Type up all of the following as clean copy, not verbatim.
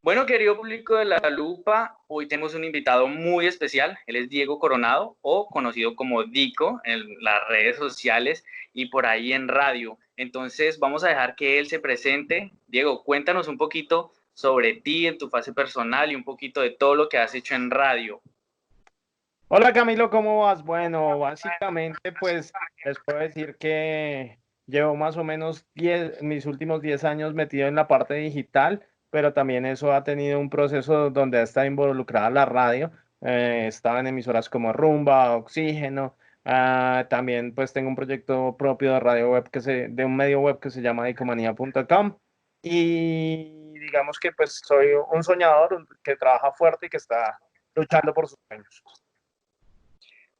Bueno, querido público de La Lupa, hoy tenemos un invitado muy especial. Él es Diego Coronado, o conocido como Dico en las redes sociales y por ahí en radio. Entonces, vamos a dejar que él se presente. Diego, cuéntanos un poquito sobre ti, en tu fase personal y un poquito de todo lo que has hecho en radio. Hola Camilo, ¿cómo vas? Bueno, básicamente pues les puedo decir que llevo más o menos mis últimos 10 años metido en la parte digital, pero también eso ha tenido un proceso donde ha estado involucrada la radio. Estaba en emisoras como Rumba, Oxígeno. También pues tengo un proyecto propio de radio web de un medio web que se llama dicomanía.com, y digamos que pues soy un soñador que trabaja fuerte y que está luchando por sus sueños.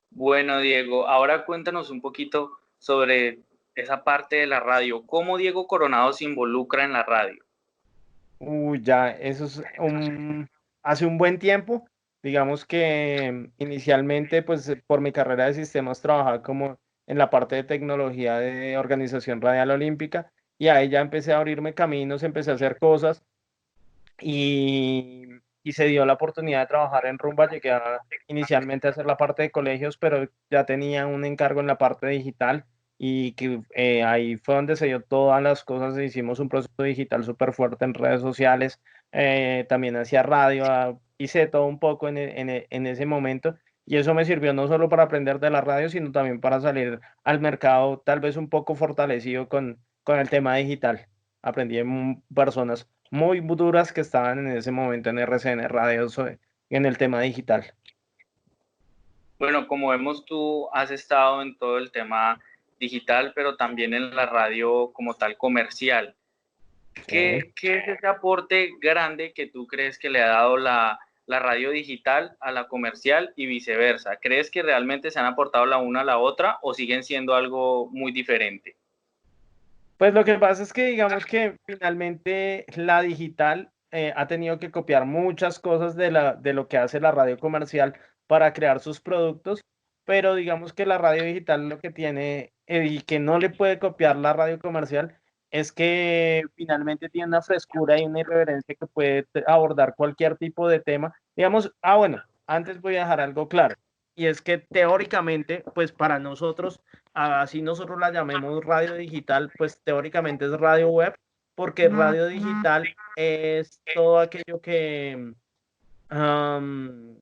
Bueno, Diego, ahora cuéntanos un poquito sobre esa parte de la radio. ¿Cómo Diego Coronado se involucra en la radio? Uy, ya, hace un buen tiempo. Digamos que inicialmente, pues por mi carrera de sistemas, trabajaba como en la parte de tecnología de Organización Radial Olímpica, y ahí ya empecé a abrirme caminos, empecé a hacer cosas, y, y se dio la oportunidad de trabajar en Rumba. Llegué inicialmente a hacer la parte de colegios, pero ya tenía un encargo en la parte digital, y que ahí fue donde se dio todas las cosas. Hicimos un proceso digital súper fuerte en redes sociales. También hacía radio, hice todo un poco en ese momento, y eso me sirvió no solo para aprender de la radio, sino también para salir al mercado tal vez un poco fortalecido con el tema digital. Aprendí en personas muy duras que estaban en ese momento en RCN Radio, en el tema digital. Bueno, como vemos, tú has estado en todo el tema digital, pero también en la radio como tal comercial. Sí. ¿Qué es ese aporte grande que tú crees que le ha dado la radio digital a la comercial y viceversa? ¿Crees que realmente se han aportado la una a la otra o siguen siendo algo muy diferente? Pues lo que pasa es que digamos que finalmente la digital ha tenido que copiar muchas cosas de lo que hace la radio comercial para crear sus productos, pero digamos que la radio digital lo que tiene, y que no le puede copiar la radio comercial, es que finalmente tiene una frescura y una irreverencia que puede abordar cualquier tipo de tema. Digamos, bueno, antes voy a dejar algo claro, y es que teóricamente, pues para nosotros, así nosotros la llamemos radio digital, pues teóricamente es radio web, porque radio digital es todo aquello que am,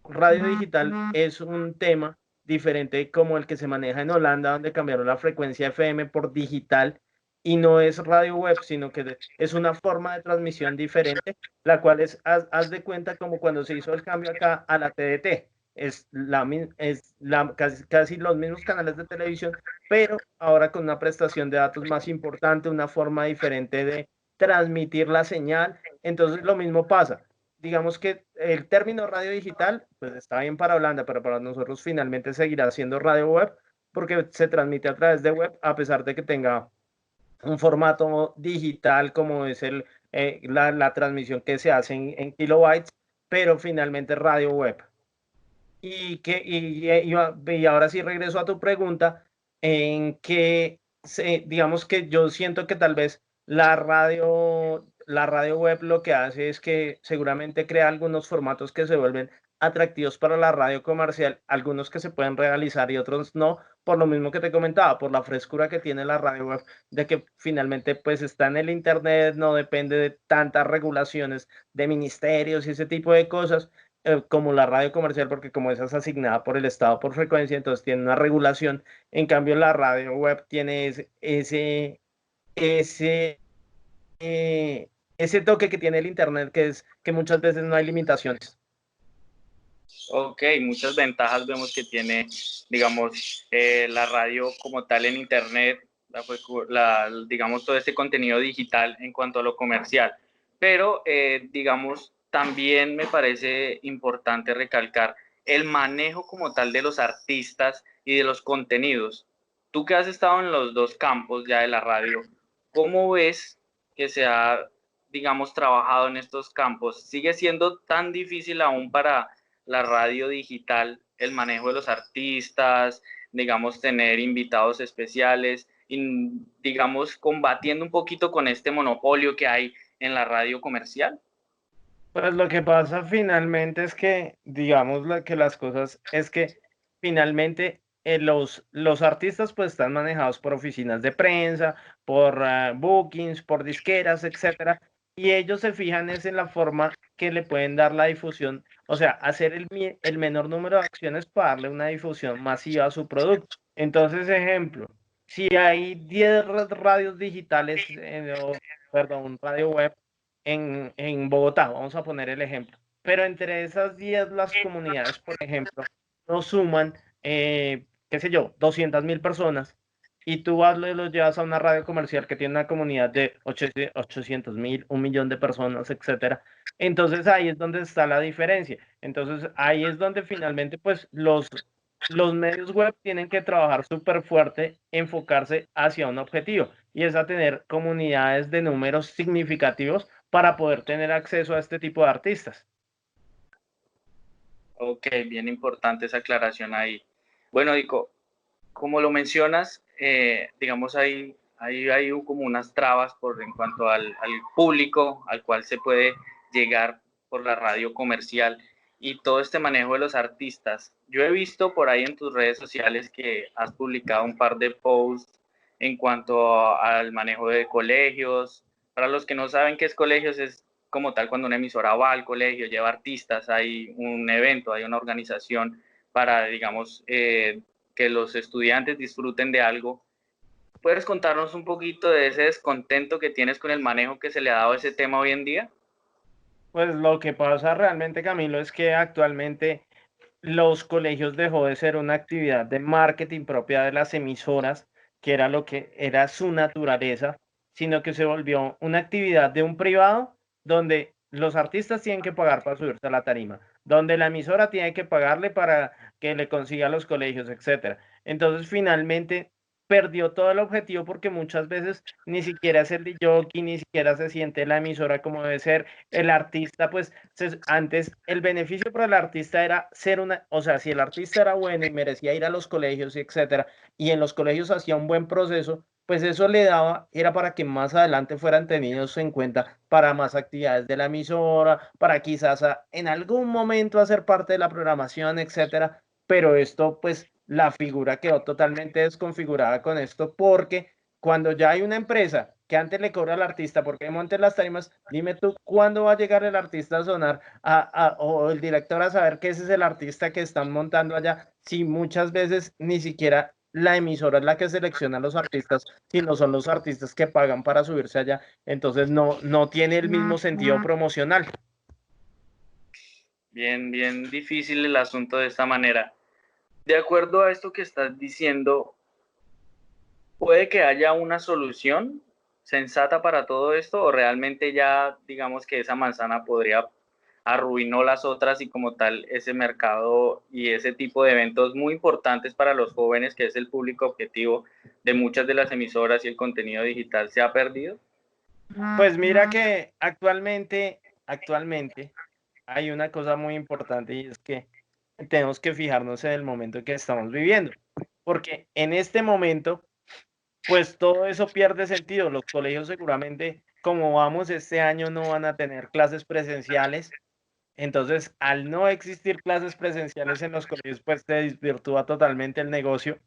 radio digital es un tema diferente como el que se maneja en Holanda, donde cambiaron la frecuencia FM por digital, y no es radio web, sino que es una forma de transmisión diferente, la cual haz de cuenta como cuando se hizo el cambio acá a la TDT. Casi los mismos canales de televisión, pero ahora con una prestación de datos más importante, una forma diferente de transmitir la señal. Entonces lo mismo pasa. Digamos que el término radio digital, pues está bien para Holanda, pero para nosotros finalmente seguirá siendo radio web, porque se transmite a través de web, a pesar de que tenga un formato digital como es la transmisión que se hace en kilobytes, pero finalmente es radio web. Y ahora sí regreso a tu pregunta, en que digamos que yo siento que tal vez la radio web lo que hace es que seguramente crea algunos formatos que se vuelven atractivos para la radio comercial, algunos que se pueden realizar y otros no, por lo mismo que te comentaba, por la frescura que tiene la radio web, de que finalmente pues está en el internet, no depende de tantas regulaciones de ministerios y ese tipo de cosas, como la radio comercial, porque como esa es asignada por el Estado por frecuencia, entonces tiene una regulación. En cambio, la radio web tiene ese, ese toque que tiene el Internet, que es que muchas veces no hay limitaciones. Ok, muchas ventajas vemos que tiene, digamos, la radio como tal en Internet, digamos, todo este contenido digital en cuanto a lo comercial. Pero, digamos, también me parece importante recalcar el manejo como tal de los artistas y de los contenidos. Tú que has estado en los dos campos ya de la radio, ¿cómo ves que se ha, digamos, trabajado en estos campos? ¿Sigue siendo tan difícil aún para la radio digital, el manejo de los artistas, digamos, tener invitados especiales y, digamos, combatiendo un poquito con este monopolio que hay en la radio comercial? Pues lo que pasa finalmente es que, digamos, que las cosas es que finalmente los artistas pues están manejados por oficinas de prensa, por bookings, por disqueras, etcétera, y ellos se fijan es en la forma que le pueden dar la difusión, o sea, hacer el menor número de acciones para darle una difusión masiva a su producto. Entonces, ejemplo, si hay 10 radios digitales, perdón, radio web, en Bogotá, vamos a poner el ejemplo. Pero entre esas 10 las comunidades, por ejemplo, no suman, qué sé yo, 200.000 personas, y tú vas, los llevas a una radio comercial que tiene una comunidad de 800.000, 1 millón de personas, etcétera. Entonces ahí es donde está la diferencia. Entonces ahí es donde finalmente pues los medios web tienen que trabajar súper fuerte, enfocarse hacia un objetivo, y es a tener comunidades de números significativos para poder tener acceso a este tipo de artistas. Ok, bien importante esa aclaración ahí. Bueno, Dico, como lo mencionas, digamos, hay como unas trabas en cuanto al público al cual se puede llegar por la radio comercial y todo este manejo de los artistas. Yo he visto por ahí en tus redes sociales que has publicado un par de posts en cuanto al manejo de colegios. Para los que no saben qué es colegios, es como tal cuando una emisora va al colegio, lleva artistas, hay un evento, hay una organización para, digamos, que los estudiantes disfruten de algo. ¿Puedes contarnos un poquito de ese descontento que tienes con el manejo que se le ha dado a ese tema hoy en día? Pues lo que pasa realmente, Camilo, es que actualmente los colegios dejó de ser una actividad de marketing propia de las emisoras, que era lo que era su naturaleza, sino que se volvió una actividad de un privado donde los artistas tienen que pagar para subirse a la tarima, donde la emisora tiene que pagarle para que le consiga los colegios, etcétera. Entonces, finalmente perdió todo el objetivo porque muchas veces ni siquiera es el jockey, ni siquiera se siente la emisora como debe ser. El artista, pues antes el beneficio para el artista era ser una, o sea, si el artista era bueno y merecía ir a los colegios, etcétera, y en los colegios hacía un buen proceso, pues eso le daba, era para que más adelante fueran tenidos en cuenta para más actividades de la emisora, para quizás en algún momento hacer parte de la programación, etcétera. Pero esto, pues, la figura quedó totalmente desconfigurada con esto, porque cuando ya hay una empresa que antes le cobra al artista porque monte las tarimas, dime tú cuándo va a llegar el artista a sonar o el director a saber que ese es el artista que están montando allá, si muchas veces ni siquiera la emisora es la que selecciona a los artistas, sino son los artistas que pagan para subirse allá. Entonces no tiene el mismo sentido promocional. Bien, bien difícil el asunto de esta manera. De acuerdo a esto que estás diciendo, ¿puede que haya una solución sensata para todo esto o realmente ya digamos que esa manzana podría arruinó las otras y como tal ese mercado y ese tipo de eventos muy importantes para los jóvenes, que es el público objetivo de muchas de las emisoras y el contenido digital, se ha perdido? Pues mira que actualmente hay una cosa muy importante, y es que tenemos que fijarnos en el momento que estamos viviendo, porque en este momento pues todo eso pierde sentido. Los colegios seguramente, como vamos este año, no van a tener clases presenciales. Entonces, al no existir clases presenciales en los colegios, pues se desvirtúa totalmente el negocio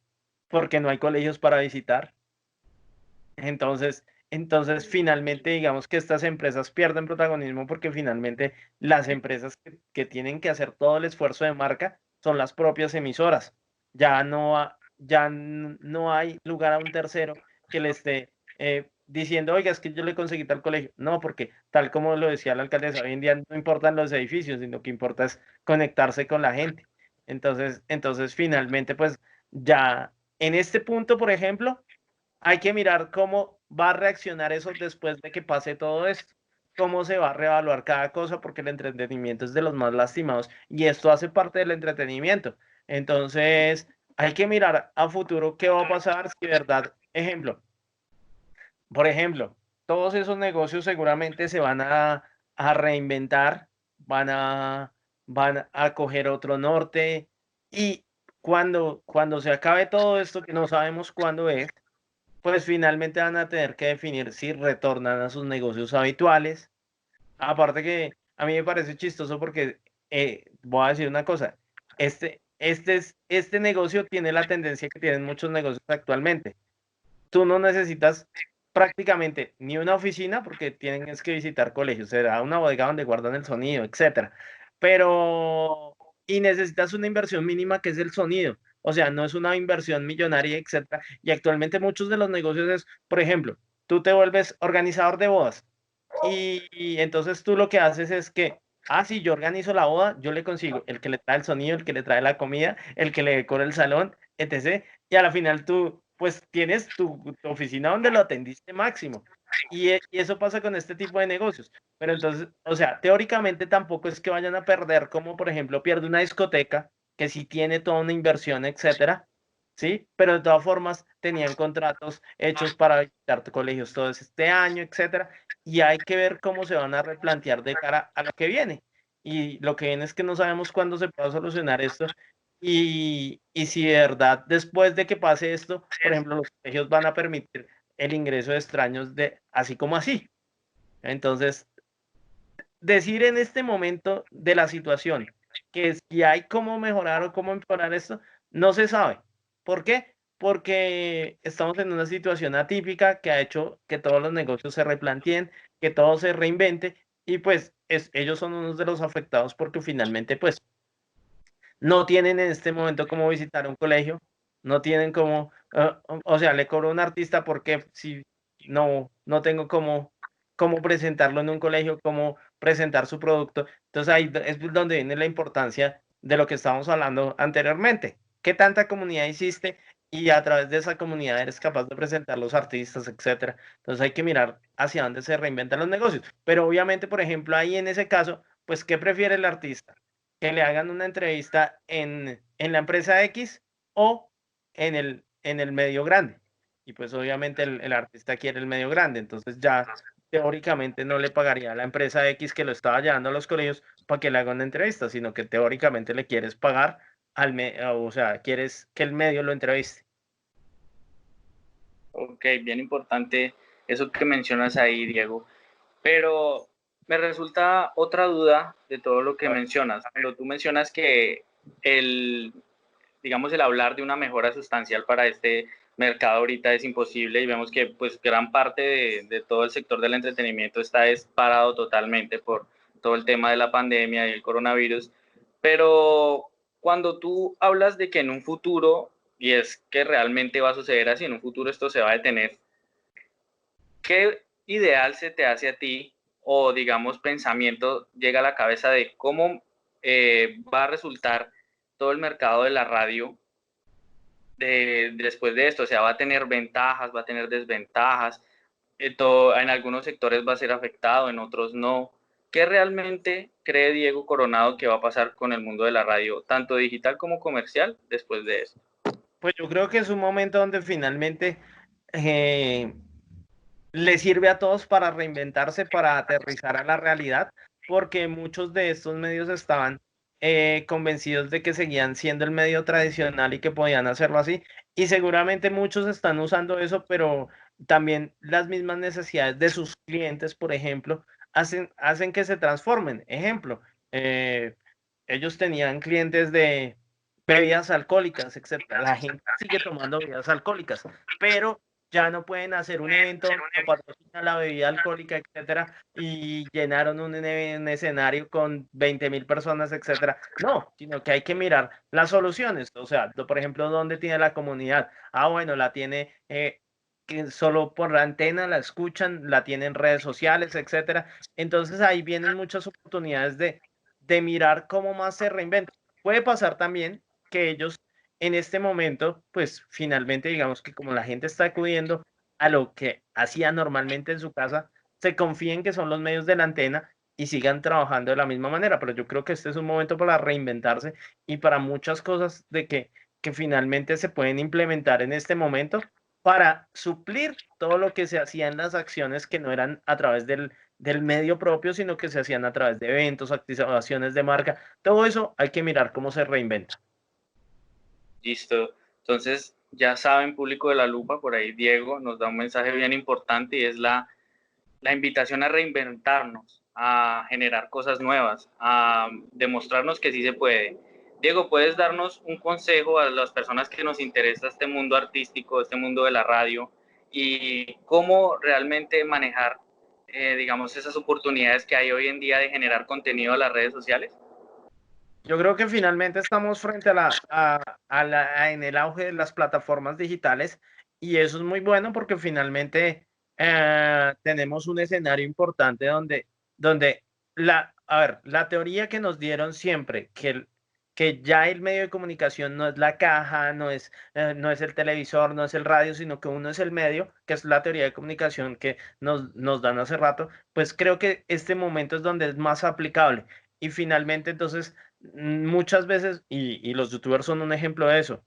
porque no hay colegios para visitar. Entonces, finalmente, digamos que estas empresas pierden protagonismo porque finalmente las empresas que tienen que hacer todo el esfuerzo de marca son las propias emisoras. Ya no hay lugar a un tercero que le esté diciendo, oiga, es que yo le conseguí tal colegio. No, porque tal como lo decía la alcaldesa, hoy en día no importan los edificios, sino que importa es conectarse con la gente. Entonces finalmente, pues ya en este punto, por ejemplo, hay que mirar cómo va a reaccionar eso después de que pase todo esto, cómo se va a reevaluar cada cosa, porque el entretenimiento es de los más lastimados y esto hace parte del entretenimiento. Entonces, hay que mirar a futuro qué va a pasar si de verdad, por ejemplo, todos esos negocios seguramente se van a reinventar, van a, van a coger otro norte, y cuando se acabe todo esto, que no sabemos cuándo es, pues finalmente van a tener que definir si retornan a sus negocios habituales. Aparte que a mí me parece chistoso porque voy a decir una cosa, este negocio tiene la tendencia que tienen muchos negocios actualmente. Tú no necesitas prácticamente ni una oficina porque tienen es que visitar colegios, será una bodega donde guardan el sonido, etcétera. Pero, y necesitas una inversión mínima que es el sonido. O sea, no es una inversión millonaria, etcétera. Y actualmente muchos de los negocios es, por ejemplo, tú te vuelves organizador de bodas y entonces tú lo que haces es que, si yo organizo la boda, yo le consigo el que le trae el sonido, el que le trae la comida, el que le decora el salón, etc. Y a la final tú, pues tienes tu oficina donde lo atendiste máximo. Y eso pasa con este tipo de negocios. Pero entonces, o sea, teóricamente tampoco es que vayan a perder, como por ejemplo pierde una discoteca, que sí tiene toda una inversión, etcétera, ¿sí? Pero de todas formas tenían contratos hechos para visitar colegios todo este año, etcétera, y hay que ver cómo se van a replantear de cara a lo que viene. Y lo que viene es que no sabemos cuándo se pueda solucionar esto y si de verdad después de que pase esto, por ejemplo, los colegios van a permitir el ingreso de extraños de así como así. Entonces, decir en este momento de la situación que si hay cómo mejorar o cómo empeorar esto, no se sabe. ¿Por qué? Porque estamos en una situación atípica que ha hecho que todos los negocios se replanteen, que todo se reinvente y pues ellos son unos de los afectados porque finalmente pues no tienen en este momento cómo visitar un colegio, no tienen cómo, o sea, le cobro a un artista porque si no tengo cómo presentarlo en un colegio, cómo presentar su producto. Entonces ahí es donde viene la importancia de lo que estábamos hablando anteriormente. ¿Qué tanta comunidad hiciste? Y a través de esa comunidad eres capaz de presentar los artistas, etcétera. Entonces hay que mirar hacia dónde se reinventan los negocios. Pero obviamente, por ejemplo, ahí en ese caso, pues, ¿qué prefiere el artista? Que le hagan una entrevista en la empresa X o en el medio grande. Y pues obviamente el artista quiere el medio grande, entonces ya teóricamente no le pagaría a la empresa X que lo estaba llevando a los colegios para que le haga una entrevista, sino que teóricamente le quieres pagar o sea, quieres que el medio lo entreviste. Ok, bien importante eso que mencionas ahí, Diego. Pero me resulta otra duda de todo lo que mencionas. Cuando tú mencionas que el, digamos, el hablar de una mejora sustancial para este mercado ahorita es imposible y vemos que pues gran parte de todo el sector del entretenimiento está parado totalmente por todo el tema de la pandemia y el coronavirus, pero cuando tú hablas de que en un futuro, y es que realmente va a suceder así, en un futuro esto se va a detener, ¿qué ideal se te hace a ti o digamos pensamiento llega a la cabeza de cómo va a resultar todo el mercado de la radio después de esto? O sea, va a tener ventajas, va a tener desventajas, en algunos sectores va a ser afectado, en otros no. ¿Qué realmente cree Diego Coronado que va a pasar con el mundo de la radio, tanto digital como comercial, después de esto? Pues yo creo que es un momento donde finalmente eh, le sirve a todos para reinventarse, para aterrizar a la realidad, porque muchos de estos medios estaban convencidos de que seguían siendo el medio tradicional y que podían hacerlo así, y seguramente muchos están usando eso, pero también las mismas necesidades de sus clientes, por ejemplo, hacen que se transformen. Ejemplo, eh, ellos tenían clientes de bebidas alcohólicas, etcétera. La gente sigue tomando bebidas alcohólicas, pero ya no pueden hacer un evento donde lo patrocina la bebida alcohólica, etcétera, y llenaron un escenario con 20.000 personas, etcétera. No, sino que hay que mirar las soluciones. O sea, por ejemplo, ¿dónde tiene la comunidad? Bueno, la tiene que solo por la antena la escuchan, la tienen en redes sociales, etcétera. Entonces ahí vienen muchas oportunidades de mirar cómo más se reinventa. Puede pasar también que ellos en este momento, pues finalmente digamos que como la gente está acudiendo a lo que hacía normalmente en su casa, se confíen que son los medios de la antena y sigan trabajando de la misma manera. Pero yo creo que este es un momento para reinventarse y para muchas cosas que finalmente se pueden implementar en este momento para suplir todo lo que se hacía en las acciones que no eran a través del medio propio, sino que se hacían a través de eventos, activaciones de marca. Todo eso hay que mirar cómo se reinventa. Listo. Entonces, ya saben, público de la lupa, por ahí Diego nos da un mensaje bien importante y es la invitación a reinventarnos, a generar cosas nuevas, a demostrarnos que sí se puede. Diego, ¿puedes darnos un consejo a las personas que nos interesa este mundo artístico, este mundo de la radio y cómo realmente manejar, digamos, esas oportunidades que hay hoy en día de generar contenido a las redes sociales? Yo creo que finalmente estamos frente en el auge de las plataformas digitales y eso es muy bueno porque finalmente tenemos un escenario importante donde a ver, la teoría que nos dieron siempre, que ya el medio de comunicación no es la caja, no es el televisor, no es el radio, sino que uno es el medio, que es la teoría de comunicación que nos dan hace rato, pues creo que este momento es donde es más aplicable. Y finalmente, entonces, muchas veces, y los youtubers son un ejemplo de eso,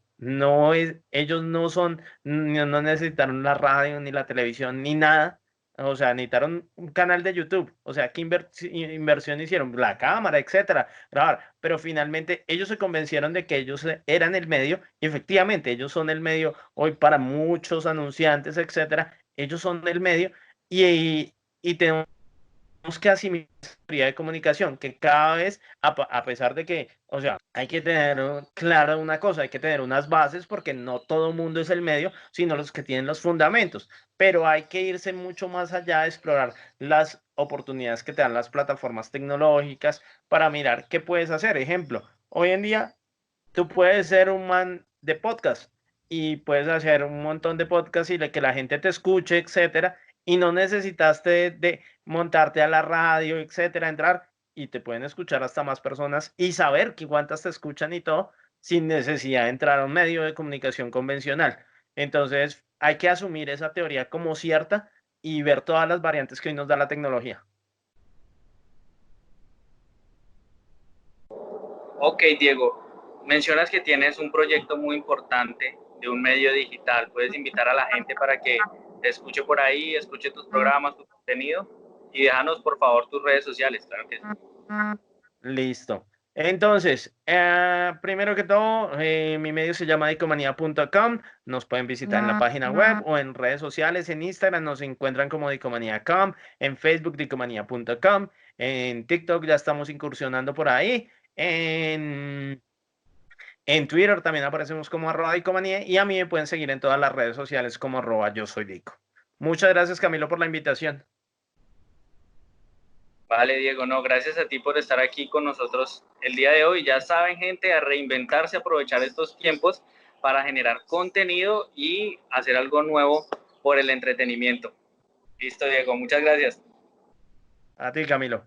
ellos no son, no necesitaron la radio, ni la televisión, ni nada, o sea, necesitaron un canal de YouTube, o sea, ¿qué inversión hicieron? La cámara, etcétera, grabar, pero finalmente ellos se convencieron de que ellos eran el medio, y efectivamente, ellos son el medio hoy para muchos anunciantes, etcétera, ellos son el medio, y tenemos que asimilar la teoría de comunicación, que cada vez, a pesar de que, o sea, hay que tener clara una cosa, hay que tener unas bases porque no todo mundo es el medio, sino los que tienen los fundamentos, pero hay que irse mucho más allá de explorar las oportunidades que te dan las plataformas tecnológicas para mirar qué puedes hacer. Ejemplo, hoy en día tú puedes ser un man de podcast y puedes hacer un montón de podcasts y que la gente te escuche, etcétera, y no necesitaste de montarte a la radio, etcétera, entrar y te pueden escuchar hasta más personas y saber que cuántas te escuchan y todo sin necesidad de entrar a un medio de comunicación convencional. Entonces, hay que asumir esa teoría como cierta y ver todas las variantes que hoy nos da la tecnología. Ok, Diego, mencionas que tienes un proyecto muy importante de un medio digital. ¿Puedes invitar a la gente para que te escuche por ahí, escuche tus programas, tu contenido? Y déjanos, por favor, tus redes sociales, claro que sí. Listo. Entonces, primero que todo, mi medio se llama dicomanía.com. Nos pueden visitar en la página web o en redes sociales. En Instagram nos encuentran como dicomanía.com, en Facebook dicomanía.com, en TikTok ya estamos incursionando por ahí. En Twitter también aparecemos como @dicomanía y a mí me pueden seguir en todas las redes sociales como @yo soy Dico. Muchas gracias, Camilo, por la invitación. Vale, Diego, no, gracias a ti por estar aquí con nosotros el día de hoy. Ya saben, gente, a reinventarse, aprovechar estos tiempos para generar contenido y hacer algo nuevo por el entretenimiento. Listo, Diego, muchas gracias. A ti, Camilo.